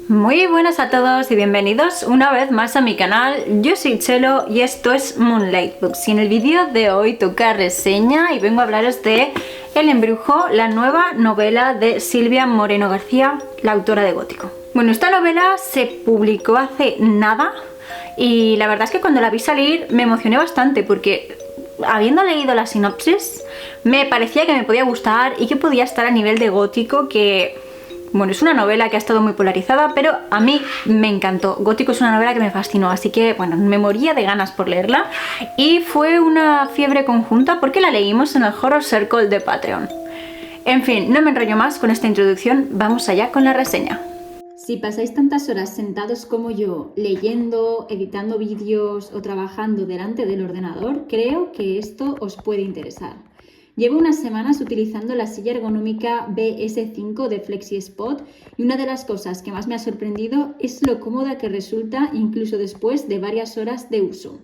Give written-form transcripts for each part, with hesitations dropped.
Muy buenas a todos y bienvenidos una vez más a mi canal. Yo soy Chelo y esto es Moonlight Books, y en el vídeo de hoy toca reseña y vengo a hablaros de El Embrujo, la nueva novela de Silvia Moreno García, la autora de Gótico. Bueno, esta novela se publicó hace nada y la verdad es que cuando la vi salir me emocioné bastante porque habiendo leído la sinopsis me parecía que me podía gustar y que podía estar a nivel de Gótico, que bueno, es una novela que ha estado muy polarizada, pero a mí me encantó. Gótico es una novela que me fascinó, así que bueno, me moría de ganas por leerla y fue una fiebre conjunta porque la leímos en el Horror Circle de Patreon. En fin, no me enrollo más con esta introducción, vamos allá con la reseña. Si pasáis tantas horas sentados como yo, leyendo, editando vídeos o trabajando delante del ordenador, creo que esto os puede interesar. Llevo unas semanas utilizando la silla ergonómica BS5 de FlexiSpot y una de las cosas que más me ha sorprendido es lo cómoda que resulta incluso después de varias horas de uso.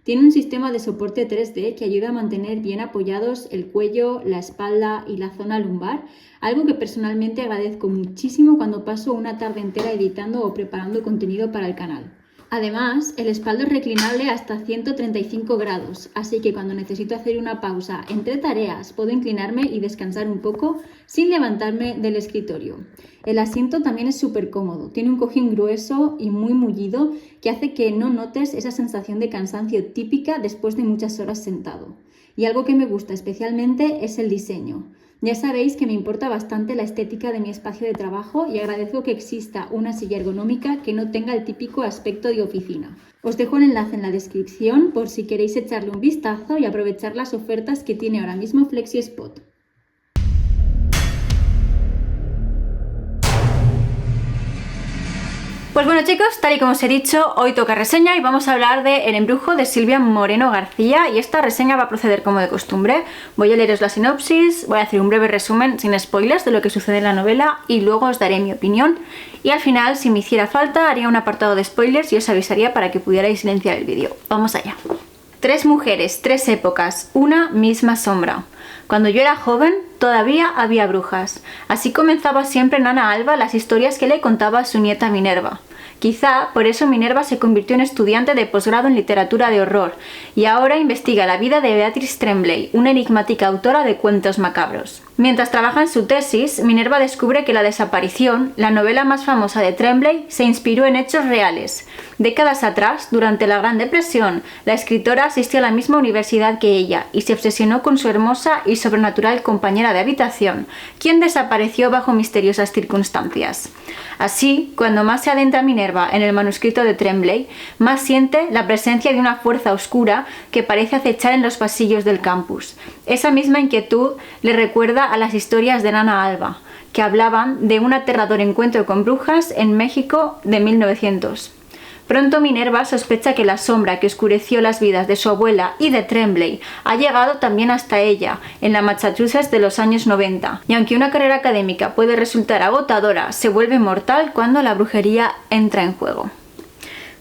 Tiene un sistema de soporte 3D que ayuda a mantener bien apoyados el cuello, la espalda y la zona lumbar, algo que personalmente agradezco muchísimo cuando paso una tarde entera editando o preparando contenido para el canal. Además, el respaldo es reclinable hasta 135 grados, así que cuando necesito hacer una pausa entre tareas puedo inclinarme y descansar un poco sin levantarme del escritorio. El asiento también es súper cómodo, tiene un cojín grueso y muy mullido que hace que no notes esa sensación de cansancio típica después de muchas horas sentado. Y algo que me gusta especialmente es el diseño. Ya sabéis que me importa bastante la estética de mi espacio de trabajo y agradezco que exista una silla ergonómica que no tenga el típico aspecto de oficina. Os dejo el enlace en la descripción por si queréis echarle un vistazo y aprovechar las ofertas que tiene ahora mismo FlexiSpot. Pues bueno chicos, tal y como os he dicho, hoy toca reseña y vamos a hablar de El Embrujo de Silvia Moreno García, y esta reseña va a proceder como de costumbre. Voy a leeros la sinopsis, voy a hacer un breve resumen sin spoilers de lo que sucede en la novela y luego os daré mi opinión, y al final, si me hiciera falta, haría un apartado de spoilers y os avisaría para que pudierais silenciar el vídeo. Vamos allá. 3 mujeres, 3 épocas, una misma sombra. Cuando yo era joven, todavía había brujas. Así comenzaba siempre Nana Alba las historias que le contaba a su nieta Minerva. Quizá por eso Minerva se convirtió en estudiante de posgrado en literatura de horror y ahora investiga la vida de Beatrice Tremblay, una enigmática autora de cuentos macabros. Mientras trabaja en su tesis, Minerva descubre que La desaparición, la novela más famosa de Tremblay, se inspiró en hechos reales. Décadas atrás, durante la Gran Depresión, la escritora asistió a la misma universidad que ella y se obsesionó con su hermosa y sobrenatural compañera de habitación, quien desapareció bajo misteriosas circunstancias. Así, cuando más se adentra Minerva en el manuscrito de Tremblay, más siente la presencia de una fuerza oscura que parece acechar en los pasillos del campus. Esa misma inquietud le recuerda a las historias de Nana Alba, que hablaban de un aterrador encuentro con brujas en México de 1900. Pronto Minerva sospecha que la sombra que oscureció las vidas de su abuela y de Tremblay ha llegado también hasta ella, en la Massachusetts de los años 90. Y aunque una carrera académica puede resultar agotadora, se vuelve mortal cuando la brujería entra en juego.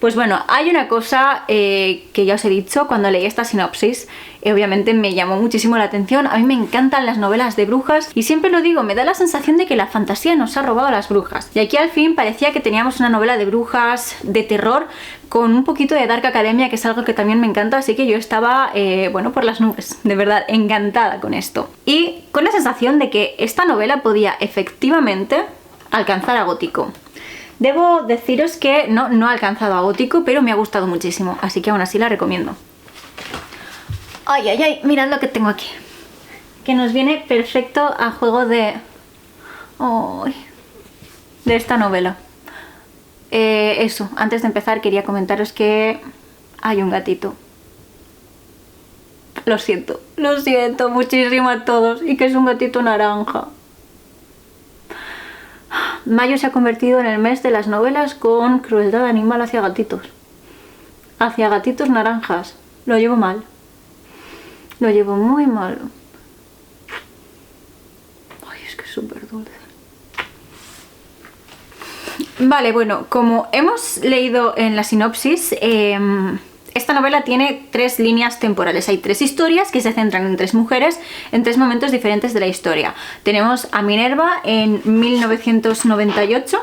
Pues bueno, hay una cosa que ya os he dicho cuando leí esta sinopsis, obviamente me llamó muchísimo la atención. A mí me encantan las novelas de brujas y siempre lo digo, me da la sensación de que la fantasía nos ha robado a las brujas. Y aquí al fin parecía que teníamos una novela de brujas, de terror, con un poquito de Dark Academia, que es algo que también me encanta, así que yo estaba, bueno, por las nubes, de verdad, encantada con esto. Y con la sensación de que esta novela podía efectivamente alcanzar a Gótico. Debo deciros que no ha alcanzado a Gótico, pero me ha gustado muchísimo, así que aún así la recomiendo. Ay, ay, ay, mirad lo que tengo aquí, que nos viene perfecto a juego de esta novela. Eso, antes de empezar quería comentaros que hay un gatito. Lo siento muchísimo a todos, y que es un gatito naranja. Mayo se ha convertido en el mes de las novelas con crueldad animal hacia gatitos. Hacia gatitos naranjas. Lo llevo mal. Lo llevo muy mal. Ay, es que es súper dulce. Vale, bueno, como hemos leído en la sinopsis, esta novela tiene 3 líneas temporales. Hay 3 historias que se centran en 3 mujeres en 3 momentos diferentes de la historia. Tenemos a Minerva en 1998,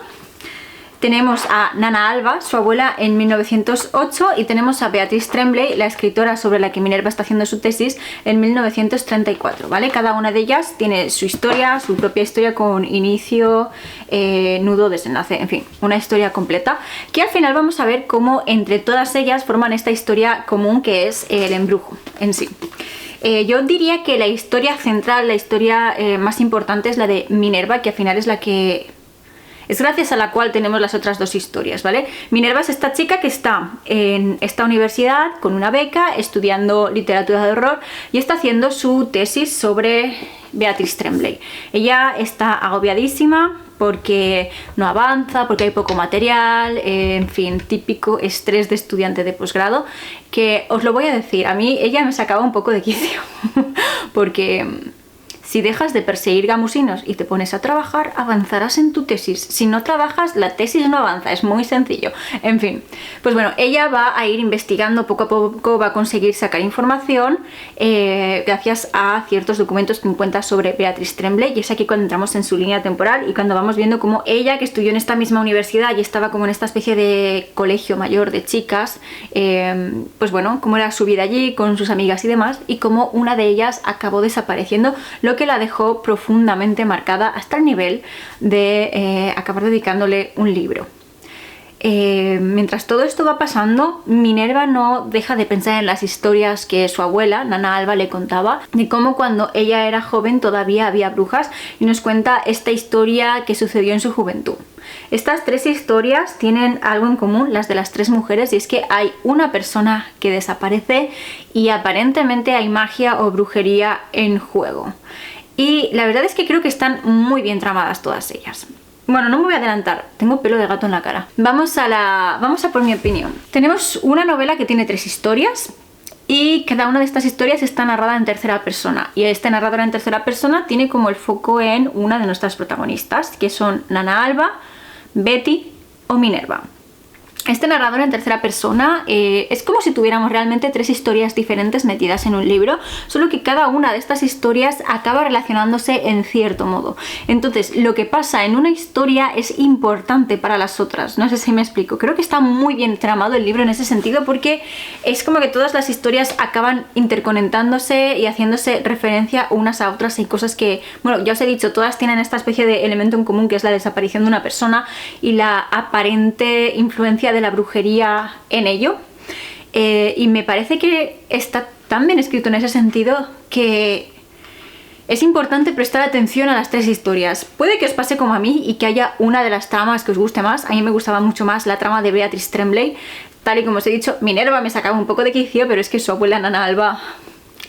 Tenemos a Nana Alba, su abuela, en 1908, y tenemos a Beatrice Tremblay, la escritora sobre la que Minerva está haciendo su tesis, en 1934, ¿vale? Cada una de ellas tiene su historia, su propia historia con inicio, nudo, desenlace, en fin, una historia completa, que al final vamos a ver cómo entre todas ellas forman esta historia común que es el embrujo en sí. Yo diría que la historia central, la historia más importante es la de Minerva, que al final es la que... es gracias a la cual tenemos las otras dos historias, ¿vale? Minerva es esta chica que está en esta universidad con una beca, estudiando literatura de horror y está haciendo su tesis sobre Beatrice Tremblay. Ella está agobiadísima porque no avanza, porque hay poco material, en fin, típico estrés de estudiante de posgrado, que os lo voy a decir, a mí ella me sacaba un poco de quicio, porque... si dejas de perseguir gamusinos y te pones a trabajar, avanzarás en tu tesis. Si no trabajas, la tesis no avanza, es muy sencillo. En fin, pues bueno, ella va a ir investigando poco a poco, va a conseguir sacar información gracias a ciertos documentos que encuentra sobre Beatrice Tremblay, y es aquí cuando entramos en su línea temporal y cuando vamos viendo cómo ella, que estudió en esta misma universidad y estaba como en esta especie de colegio mayor de chicas, pues bueno, cómo era su vida allí con sus amigas y demás, y cómo una de ellas acabó desapareciendo, lo que la dejó profundamente marcada hasta el nivel de acabar dedicándole un libro. Mientras todo esto va pasando, Minerva no deja de pensar en las historias que su abuela, Nana Alba, le contaba, de cómo cuando ella era joven todavía había brujas, y nos cuenta esta historia que sucedió en su juventud. Estas tres historias tienen algo en común, las de las tres mujeres, y es que hay una persona que desaparece y aparentemente hay magia o brujería en juego. Y la verdad es que creo que están muy bien tramadas todas ellas. Bueno, no me voy a adelantar, tengo pelo de gato en la cara. Vamos a por mi opinión. Tenemos una novela que tiene 3 historias y cada una de estas historias está narrada en tercera persona. Y este narrador en tercera persona tiene como el foco en una de nuestras protagonistas, que son Nana Alba, Betty o Minerva. Este narrador en tercera persona es como si tuviéramos realmente 3 historias diferentes metidas en un libro, solo que cada una de estas historias acaba relacionándose en cierto modo. Entonces, lo que pasa en una historia es importante para las otras. No sé si me explico. Creo que está muy bien tramado el libro en ese sentido, porque es como que todas las historias acaban interconectándose y haciéndose referencia unas a otras. Hay cosas que, bueno, ya os he dicho, todas tienen esta especie de elemento en común, que es la desaparición de una persona y la aparente influencia de la brujería en ello, y me parece que está tan bien escrito en ese sentido que es importante prestar atención a las 3 historias. Puede que os pase como a mí y que haya una de las tramas que os guste más. A mí me gustaba mucho más la trama de Beatrice Tremblay. Tal y como os he dicho, Minerva me sacaba un poco de quicio, pero es que su abuela Nana Alba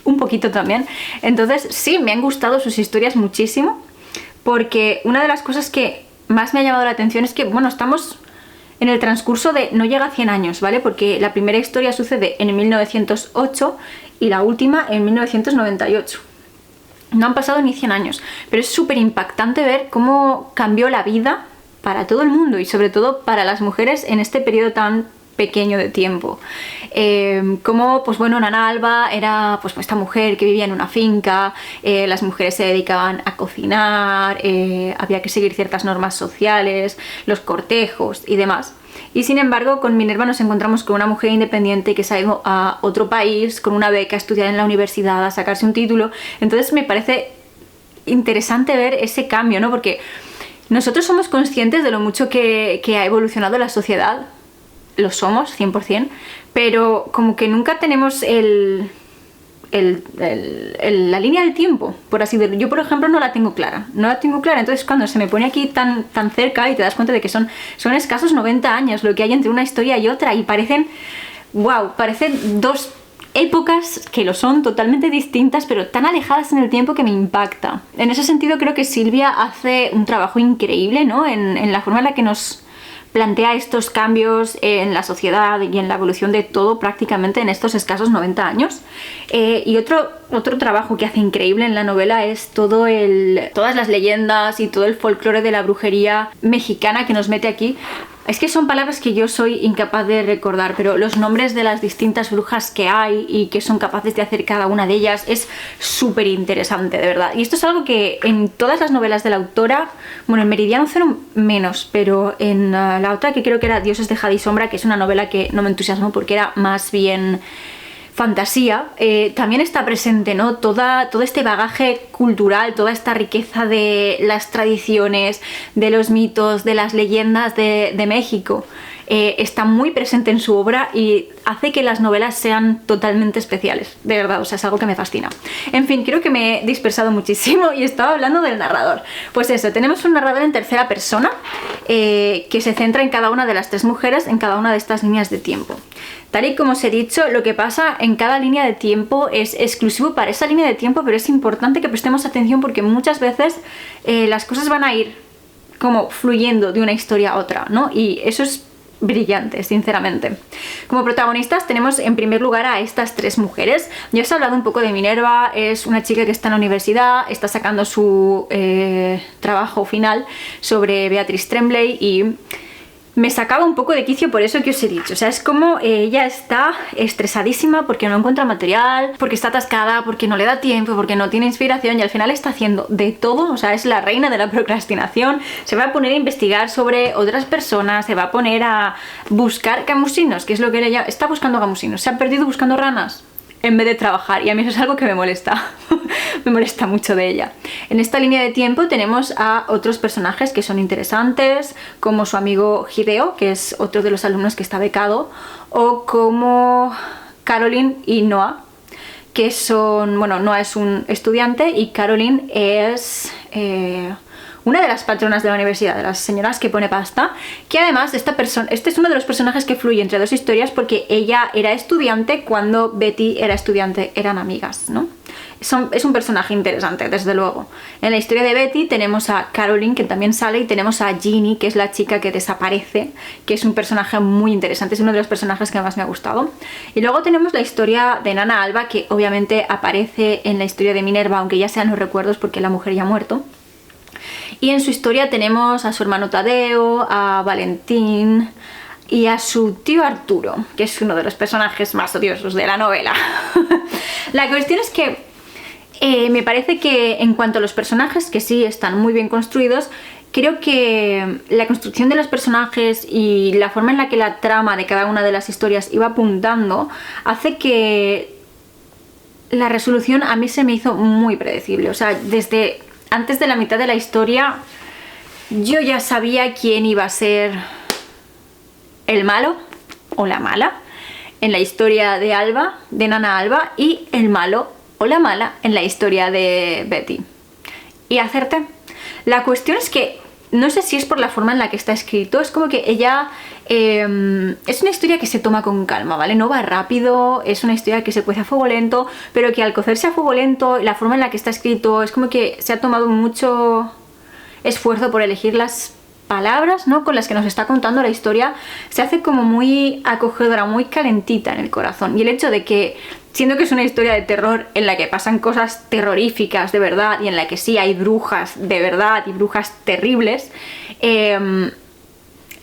un poquito también. Entonces sí, me han gustado sus historias muchísimo, porque una de las cosas que más me ha llamado la atención es que, bueno, estamos en el transcurso de no llega a 100 años, ¿vale? Porque la primera historia sucede en 1908 y la última en 1998. No han pasado ni 100 años, pero es súper impactante ver cómo cambió la vida para todo el mundo y sobre todo para las mujeres en este periodo tan pequeño de tiempo. Como, pues bueno, Nana Alba era pues esta mujer que vivía en una finca, las mujeres se dedicaban a cocinar, había que seguir ciertas normas sociales, los cortejos y demás. Y sin embargo, con Minerva nos encontramos con una mujer independiente que se ha ido a otro país con una beca a estudiar en la universidad, a sacarse un título. Entonces me parece interesante ver ese cambio, ¿no? Porque nosotros somos conscientes de lo mucho que ha evolucionado la sociedad. Lo somos, 100%, pero como que nunca tenemos la línea del tiempo, por así decirlo. Yo, por ejemplo, no la tengo clara, entonces cuando se me pone aquí tan cerca y te das cuenta de que son escasos 90 años lo que hay entre una historia y otra, y parecen 2 épocas que lo son, totalmente distintas, pero tan alejadas en el tiempo que me impacta. En ese sentido creo que Silvia hace un trabajo increíble, ¿no? En la forma en la que nos plantea estos cambios en la sociedad y en la evolución de todo prácticamente en estos escasos 90 años. Y otro trabajo que hace increíble en la novela es todas las leyendas y todo el folclore de la brujería mexicana que nos mete aquí, Es que son palabras que yo soy incapaz de recordar, pero los nombres de las distintas brujas que hay y que son capaces de hacer cada una de ellas es súper interesante, de verdad. Y esto es algo que en todas las novelas de la autora, bueno, en Meridiano Cero menos, pero en la otra, que creo que era Dioses de Jade y Sombra, que es una novela que no me entusiasmó porque era más bien fantasía, también está presente, ¿no? Todo este bagaje cultural, toda esta riqueza de las tradiciones, de los mitos, de las leyendas de México. Está muy presente en su obra y hace que las novelas sean totalmente especiales, de verdad, o sea, es algo que me fascina. En fin, creo que me he dispersado muchísimo y estaba hablando del narrador. Pues eso, tenemos un narrador en tercera persona que se centra en cada una de las tres mujeres, en cada una de estas líneas de tiempo. Tal y como os he dicho, lo que pasa en cada línea de tiempo es exclusivo para esa línea de tiempo, pero es importante que prestemos atención porque muchas veces las cosas van a ir como fluyendo de una historia a otra, ¿no? Y eso es brillante, sinceramente. Como protagonistas tenemos en primer lugar a estas tres mujeres. Ya os he hablado un poco de Minerva, es una chica que está en la universidad, está sacando su trabajo final sobre Beatriz Tremblay y me sacaba un poco de quicio por eso que os he dicho. O sea, es como ella está estresadísima porque no encuentra material, porque está atascada, porque no le da tiempo, porque no tiene inspiración y al final está haciendo de todo. O sea, es la reina de la procrastinación. Se va a poner a investigar sobre otras personas, se va a poner a buscar gamusinos, que es lo que ella está buscando gamusinos. Se ha perdido buscando ranas en vez de trabajar y a mí eso es algo que me molesta. Me molesta mucho de ella. En esta línea de tiempo tenemos a otros personajes que son interesantes, como su amigo Hideo, que es otro de los alumnos que está becado, o como Caroline y Noah, que son, bueno, Noah es un estudiante y Caroline es una de las patronas de la universidad, de las señoras que pone pasta, que además este es uno de los personajes que fluye entre dos historias porque ella era estudiante cuando Betty era estudiante, eran amigas, ¿no? Es un personaje interesante, desde luego. En la historia de Betty tenemos a Caroline, que también sale, y tenemos a Ginny, que es la chica que desaparece, que es un personaje muy interesante, es uno de los personajes que más me ha gustado. Y luego tenemos la historia de Nana Alba, que obviamente aparece en la historia de Minerva, aunque ya sean los recuerdos porque la mujer ya ha muerto. Y en su historia tenemos a su hermano Tadeo, a Valentín y a su tío Arturo, que es uno de los personajes más odiosos de la novela. La cuestión es que me parece que en cuanto a los personajes, que sí están muy bien construidos, creo que la construcción de los personajes y la forma en la que la trama de cada una de las historias iba apuntando hace que la resolución a mí se me hizo muy predecible. O sea, desde antes de la mitad de la historia yo ya sabía quién iba a ser el malo o la mala en la historia de Alba, de Nana Alba, y el malo o la mala en la historia de Betty. Y acerté. La cuestión es que no sé si es por la forma en la que está escrito, es como que ella es una historia que se toma con calma, ¿vale? No va rápido, es una historia que se cuece a fuego lento, pero que al cocerse a fuego lento, la forma en la que está escrito, es como que se ha tomado mucho esfuerzo por elegir las palabras, ¿no?, con las que nos está contando la historia. Se hace como muy acogedora, muy calentita en el corazón. Y el hecho de que, siendo que es una historia de terror en la que pasan cosas terroríficas de verdad y en la que sí hay brujas de verdad y brujas terribles,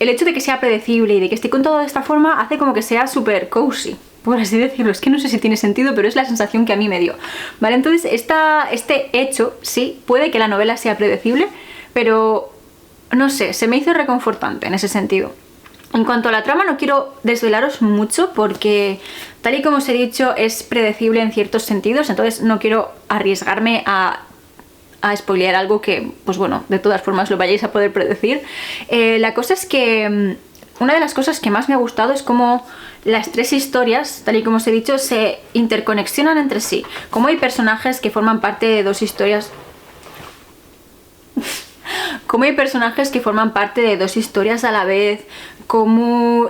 el hecho de que sea predecible y de que esté contado de esta forma hace como que sea súper cozy, por así decirlo. Es que no sé si tiene sentido, pero es la sensación que a mí me dio, ¿vale? Entonces este hecho, sí, puede que la novela sea predecible, pero no sé, se me hizo reconfortante en ese sentido. En cuanto a la trama, no quiero desvelaros mucho porque, tal y como os he dicho, es predecible en ciertos sentidos, entonces no quiero arriesgarme a spoilear algo que, pues bueno, de todas formas lo vayáis a poder predecir. La cosa es que una de las cosas que más me ha gustado es cómo las tres historias, tal y como os he dicho, se interconexionan entre sí. Cómo hay personajes que forman parte de dos historias... Cómo hay personajes que forman parte de dos historias a la vez, cómo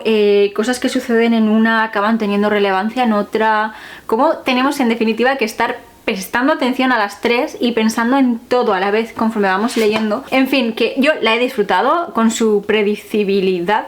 cosas que suceden en una acaban teniendo relevancia en otra, cómo tenemos en definitiva que estar prestando atención a las tres y pensando en todo a la vez conforme vamos leyendo. En fin, que yo la he disfrutado con su predecibilidad.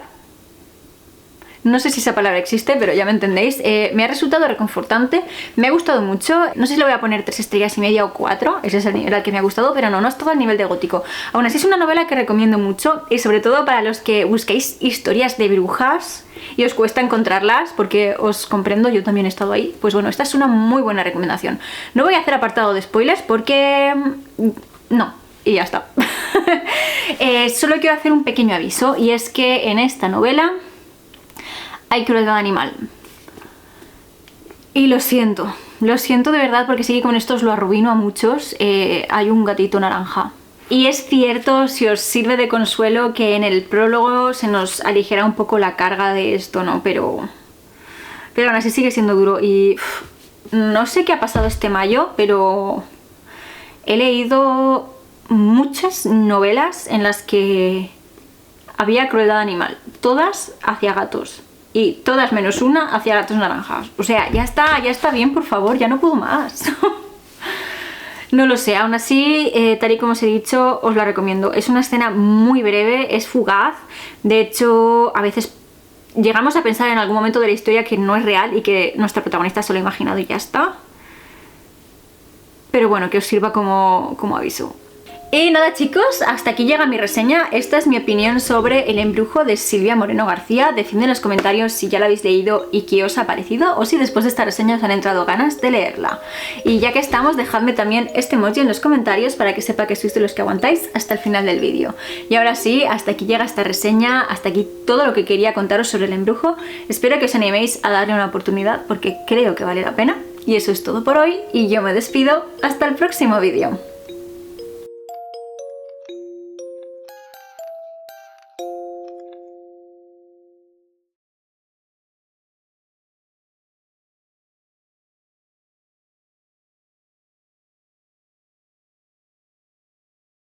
no sé si esa palabra existe, pero ya me entendéis. Me ha resultado reconfortante, me ha gustado mucho. No sé si le voy a poner 3,5 estrellas o 4, ese es el nivel al que me ha gustado, pero no es todo al nivel de gótico. Aún así es una novela que recomiendo mucho, y sobre todo para los que busquéis historias de brujas y os cuesta encontrarlas, porque os comprendo, yo también he estado ahí. Pues bueno, esta es una muy buena recomendación. No voy a hacer apartado de spoilers porque... no, y ya está. Solo quiero hacer un pequeño aviso, y es que en esta novela hay crueldad animal. Y lo siento de verdad, porque sí que con esto os lo arruino a muchos. Hay un gatito naranja. Y es cierto, si os sirve de consuelo, que en el prólogo se nos aligera un poco la carga de esto, ¿no? Pero aún así sigue siendo duro. Y no sé qué ha pasado este mayo, pero he leído muchas novelas en las que había crueldad animal. Todas hacia gatos. Y todas menos una hacia gatos naranjas. O sea, ya está bien, por favor, ya no puedo más. No lo sé, aún así, tal y como os he dicho, os la recomiendo. Es una escena muy breve, es fugaz. De hecho, a veces llegamos a pensar en algún momento de la historia que no es real y que nuestra protagonista se lo ha imaginado y ya está. Pero bueno, que os sirva como aviso. Y nada, chicos, hasta aquí llega mi reseña. Esta es mi opinión sobre El embrujo de Silvia Moreno García. Decidme en los comentarios si ya la habéis leído y qué os ha parecido, o si después de esta reseña os han entrado ganas de leerla. Y ya que estamos, dejadme también este emoji en los comentarios para que sepa que sois de los que aguantáis hasta el final del vídeo. Y ahora sí, hasta aquí llega esta reseña, hasta aquí todo lo que quería contaros sobre El embrujo. Espero que os animéis a darle una oportunidad, porque creo que vale la pena. Y eso es todo por hoy, y yo me despido hasta el próximo vídeo.